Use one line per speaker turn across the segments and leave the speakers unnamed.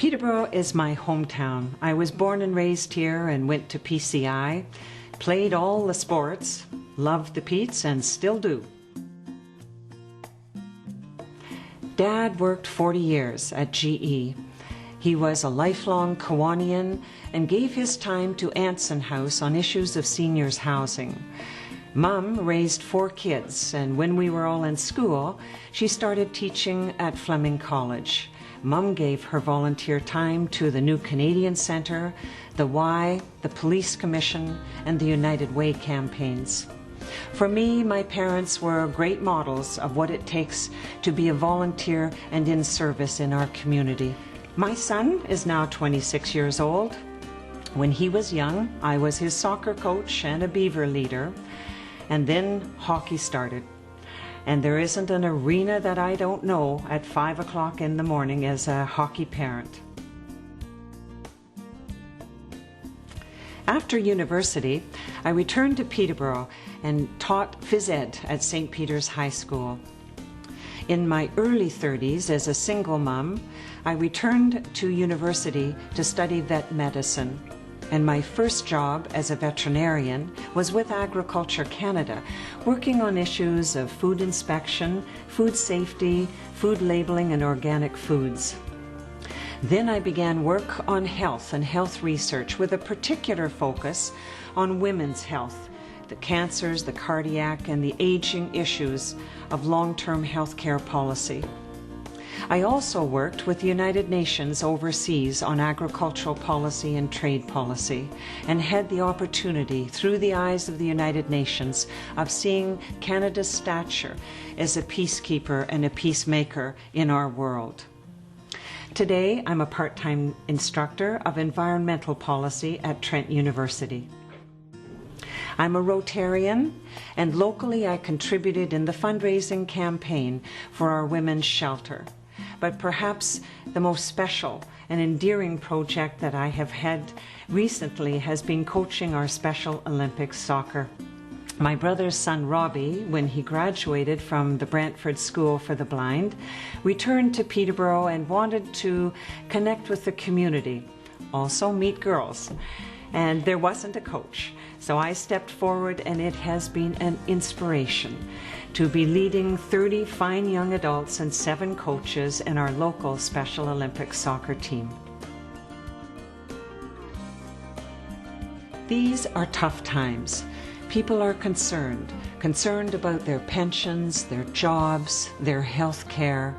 Peterborough is my hometown. I was born and raised here and went to PCI, played all the sports, loved the Petes and still do. Dad worked 40 years at GE. He was a lifelong Kiwanian and gave his time to Anson House on issues of seniors housing. Mum raised 4 kids, and when we were all in school, she started teaching at Fleming College. Mum gave her volunteer time to the New Canadian Centre, the Y, the Police Commission, and the United Way campaigns. For me, my parents were great models of what it takes to be a volunteer and in service in our community. My son is now 26 years old. When he was young, I was his soccer coach and a beaver leader, and then hockey started. And there isn't an arena that I don't know at 5 o'clock in the morning as a hockey parent. After university, I returned to Peterborough and taught phys ed at St. Peter's High School. In my early 30s, as a single mom, I returned to university to study vet medicine. And my first job as a veterinarian was with Agriculture Canada, working on issues of food inspection, food safety, food labeling, and organic foods. Then I began work on health and health research with a particular focus on women's health, the cancers, the cardiac, and the aging issues of long-term health care policy. I also worked with the United Nations overseas on agricultural policy and trade policy, and had the opportunity, through the eyes of the United Nations, of seeing Canada's stature as a peacekeeper and a peacemaker in our world. Today, I'm a part-time instructor of environmental policy at Trent University. I'm a Rotarian, and locally I contributed in the fundraising campaign for our women's shelter. But perhaps the most special and endearing project that I have had recently has been coaching our Special Olympics soccer. My brother's son Robbie, when he graduated from the Brantford School for the Blind, returned to Peterborough and wanted to connect with the community, also meet girls. And there wasn't a coach. So I stepped forward, and it has been an inspiration to be leading 30 fine young adults and 7 coaches in our local Special Olympics soccer team. These are tough times. People are concerned about their pensions, their jobs, their health care.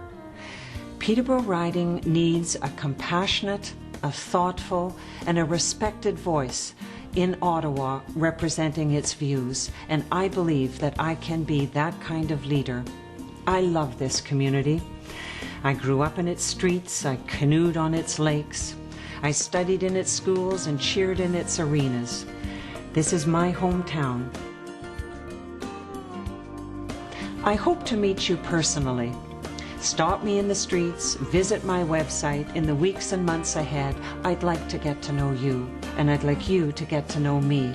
Peterborough Riding needs a compassionate, a thoughtful, and a respected voice in Ottawa representing its views, and I believe that I can be that kind of leader. I love this community. I grew up in its streets, I canoed on its lakes, I studied in its schools and cheered in its arenas. This is my hometown. I hope to meet you personally. Stop me in the streets, visit my website. In the weeks and months ahead, I'd like to get to know you, and I'd like you to get to know me.